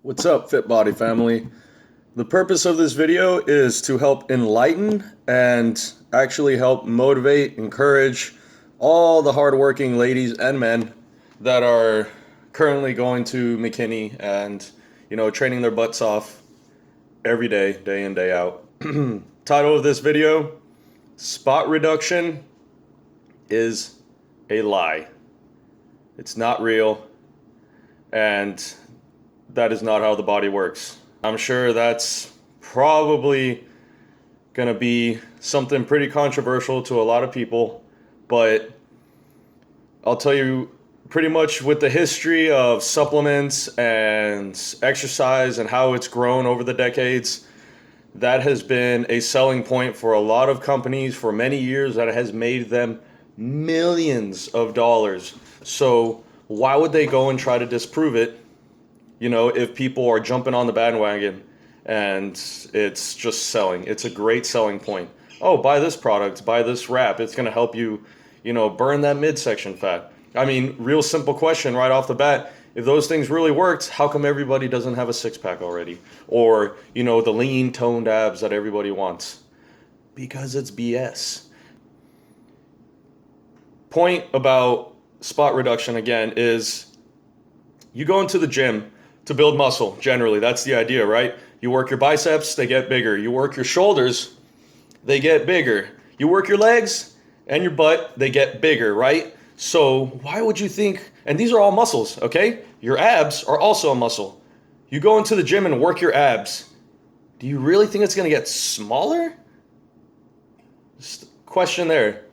What's up, Fit Body family? The purpose of this video is to help enlighten and actually help motivate, encourage all the hardworking ladies and men that are currently going to McKinney and, training their butts off every day, day in, day out. Title of this video, Spot Reduction is a lie. It's not real, and that is not how the body works. I'm sure that's probably gonna be something pretty controversial to a lot of people, but I'll tell you pretty much with the history of supplements and exercise and how it's grown over the decades, that has been a selling point for a lot of companies for many years that has made them millions of dollars. So why would they go and try to disprove it? If people are jumping on the bandwagon and it's just selling, it's a great selling point. Oh, buy this product, buy this wrap. It's going to help you, burn that midsection fat. I mean, real simple question right off the bat. If those things really worked, how come everybody doesn't have a six-pack already? Or, the lean, toned abs that everybody wants? Because it's BS. Point about spot reduction, again, is you go into the gym to build muscle. Generally, that's the idea, right? You work your biceps, they get bigger. You work your shoulders, they get bigger. You work your legs and your butt, they get bigger, right? So why would you think, and these are all muscles, okay? Your abs are also a muscle. You go into the gym and work your abs. Do you really think it's going to get smaller? Just a question there.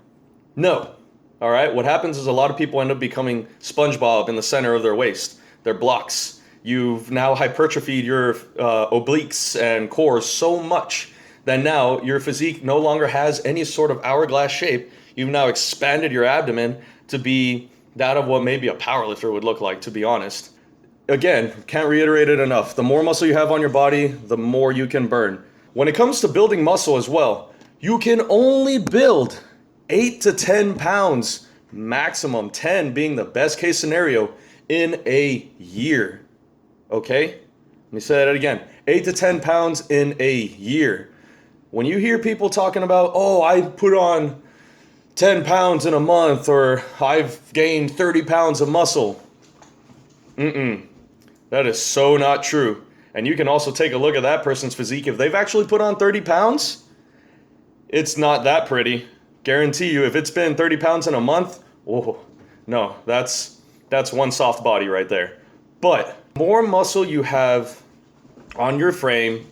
No. All right, what happens is a lot of people end up becoming SpongeBob in the center of their waist. They're blocks. You've now hypertrophied your obliques and core so much that now your physique no longer has any sort of hourglass shape. You've now expanded your abdomen to be that of what maybe a powerlifter would look like, to be honest. Again, can't reiterate it enough. The more muscle you have on your body, the more you can burn. When it comes to building muscle as well, you can only build 8 to 10 pounds, maximum 10 being the best case scenario, in a year. Okay? Let me say that again. 8 to 10 pounds in a year. When you hear people talking about, oh, I put on 10 pounds in a month, or I've gained 30 pounds of muscle. That is so not true. And you can also take a look at that person's physique. If they've actually put on 30 pounds, it's not that pretty. Guarantee you, if it's been 30 pounds in a month, oh, no, that's one soft body right there. But more muscle you have on your frame,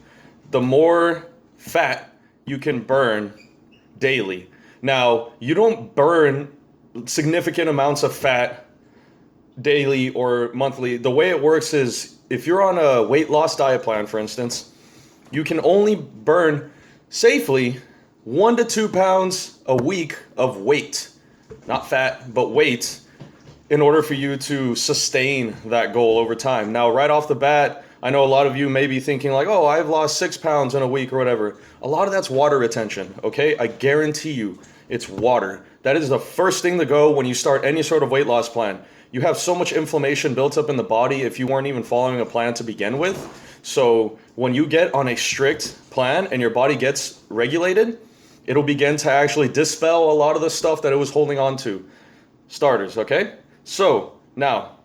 the more fat you can burn daily. Now, you don't burn significant amounts of fat daily or monthly. The way it works is if you're on a weight loss diet plan, for instance, you can only burn safely 1 to 2 pounds a week of weight, not fat, but weight, in order for you to sustain that goal over time. Now, right off the bat, I know a lot of you may be thinking like, oh, I've lost 6 pounds in a week or whatever. A lot of that's water retention, okay? I guarantee you it's water. That is the first thing to go when you start any sort of weight loss plan. You have so much inflammation built up in the body if you weren't even following a plan to begin with. So when you get on a strict plan and your body gets regulated, it'll begin to actually dispel a lot of the stuff that it was holding on to. Starters, okay? So now,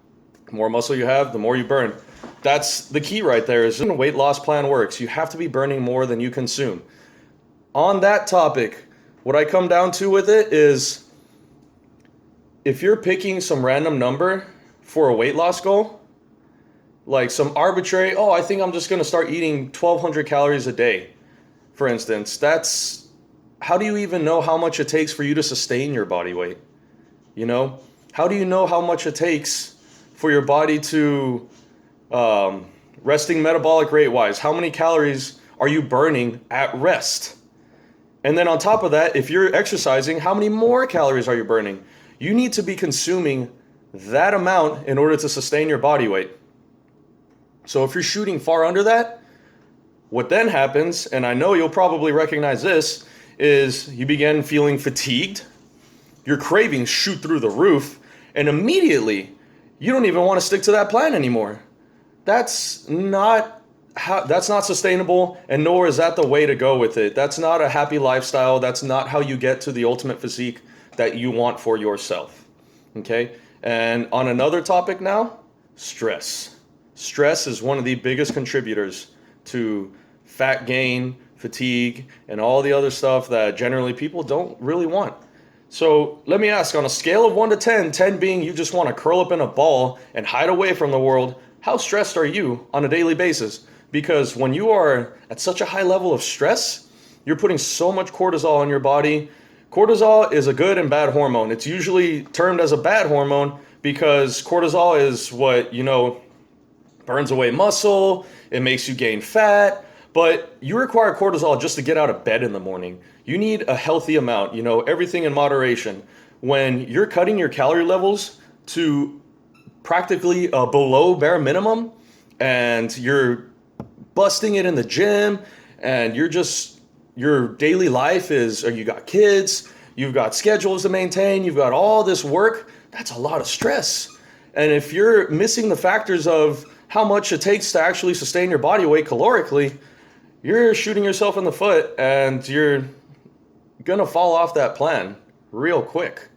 the more muscle you have, the more you burn. That's the key right there, is when a weight loss plan works, you have to be burning more than you consume. On that topic, what I come down to with it is, if you're picking some random number for a weight loss goal, like some arbitrary, oh, I think I'm just going to start eating 1,200 calories a day, for instance, how do you even know how much it takes for you to sustain your body weight? How do you know how much it takes for your body to, resting metabolic rate wise, how many calories are you burning at rest? And then on top of that, if you're exercising, how many more calories are you burning? You need to be consuming that amount in order to sustain your body weight. So if you're shooting far under that, what then happens, and I know you'll probably recognize this, is you begin feeling fatigued, your cravings shoot through the roof, and immediately you don't even want to stick to that plan anymore. That's not sustainable, and nor is that the way to go with it. That's not a happy lifestyle. That's not how you get to the ultimate physique that you want for yourself. Okay? And on another topic now, stress. Stress is one of the biggest contributors to fat gain, fatigue, and all the other stuff that generally people don't really want. So let me ask, on a scale of 1 to 10, 10 being you just want to curl up in a ball and hide away from the world, how stressed are you on a daily basis? Because when you are at such a high level of stress, you're putting so much cortisol in your body. Cortisol is a good and bad hormone. It's usually termed as a bad hormone because cortisol is what, burns away muscle, it makes you gain fat, but you require cortisol just to get out of bed in the morning. You need a healthy amount, everything in moderation. When you're cutting your calorie levels to practically below bare minimum, and you're busting it in the gym, and your daily life is, or you got kids, you've got schedules to maintain, you've got all this work, that's a lot of stress. And if you're missing the factors of how much it takes to actually sustain your body weight calorically, you're shooting yourself in the foot and you're gonna fall off that plan real quick.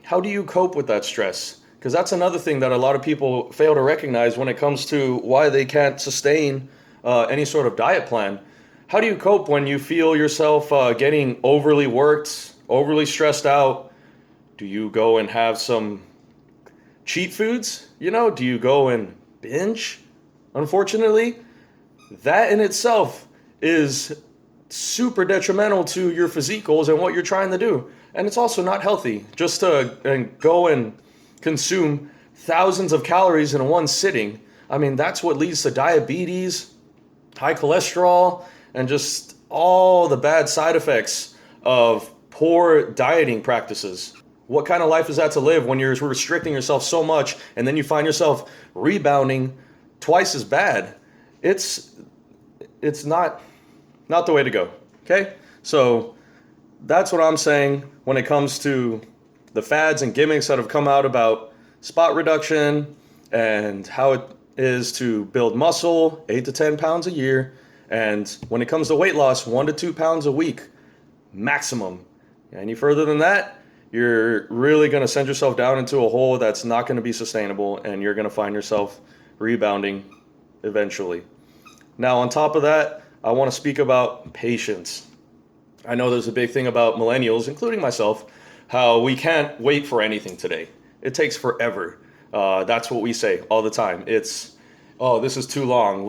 How do you cope with that stress? Because that's another thing that a lot of people fail to recognize when it comes to why they can't sustain any sort of diet plan. How do you cope when you feel yourself getting overly worked, overly stressed out? Do you go and have some cheat foods? Do you go and binge? Unfortunately, that in itself is super detrimental to your physique goals and what you're trying to do. And it's also not healthy just to go and consume thousands of calories in one sitting. I mean, that's what leads to diabetes, high cholesterol, and just all the bad side effects of poor dieting practices. What kind of life is that to live when you're restricting yourself so much and then you find yourself rebounding twice as bad? It's not the way to go. Okay? So that's what I'm saying when it comes to the fads and gimmicks that have come out about spot reduction and how it is to build muscle 8 to 10 pounds a year. And when it comes to weight loss, 1 to 2 pounds a week maximum. Any further than that, you're really going to send yourself down into a hole that's not going to be sustainable, and you're going to find yourself rebounding eventually. Now, on top of that, I want to speak about patience. I know there's a big thing about millennials, including myself, how we can't wait for anything today. It takes forever. That's what we say all the time. Oh, this is too long.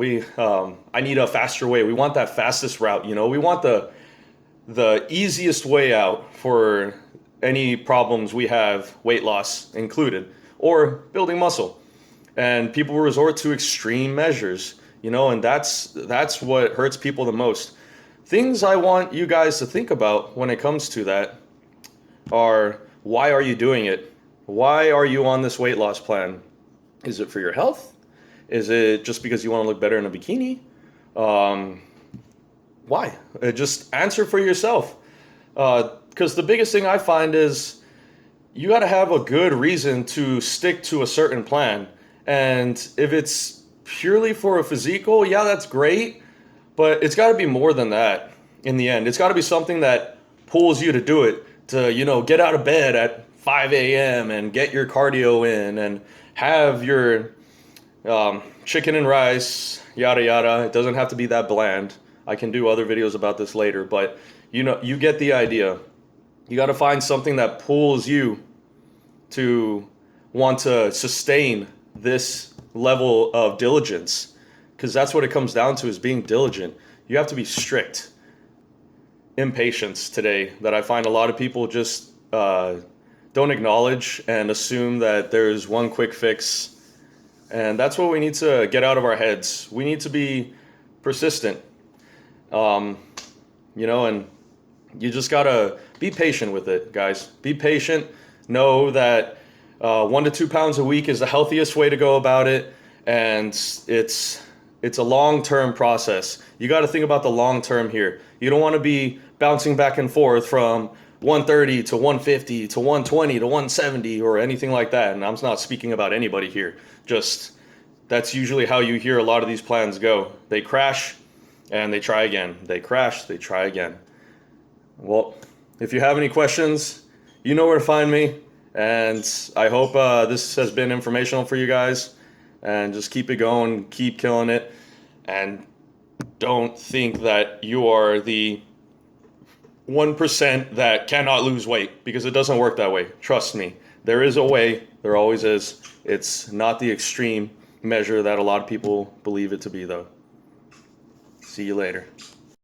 I need a faster way. We want that fastest route. We want the easiest way out for any problems we have, weight loss included, or building muscle. And people resort to extreme measures, and that's what hurts people the most. Things I want you guys to think about when it comes to that are, why are you doing it? Why are you on this weight loss plan? Is it for your health? Is it just because you want to look better in a bikini? Why? Just answer for yourself. Because the biggest thing I find is you got to have a good reason to stick to a certain plan. And if it's purely for a physique goal, yeah, that's great. But it's got to be more than that in the end. It's got to be something that pulls you to do it, to, get out of bed at 5 a.m. and get your cardio in and have your chicken and rice, yada, yada. It doesn't have to be that bland. I can do other videos about this later, but you get the idea. You got to find something that pulls you to want to sustain this level of diligence, because that's what it comes down to, is being diligent. You have to be strict. Impatience today that I find a lot of people just don't acknowledge and assume that there's one quick fix. And that's what we need to get out of our heads. We need to be persistent. And you just gotta be patient with it, guys. Be patient. Know that 1 to 2 pounds a week is the healthiest way to go about it, and it's a long-term process. You got to think about the long term here. You don't want to be bouncing back and forth from 130 to 150 to 120 to 170 or anything like that. And I'm not speaking about anybody here. Just That's usually how you hear a lot of these plans go. They crash and they try again. They crash, they try again. Well, if you have any questions, you know where to find me. And I hope this has been informational for you guys. And just keep it going, keep killing it. And don't think that you are the 1% that cannot lose weight, because it doesn't work that way. Trust me. There is a way. There always is. It's not the extreme measure that a lot of people believe it to be, though. See you later.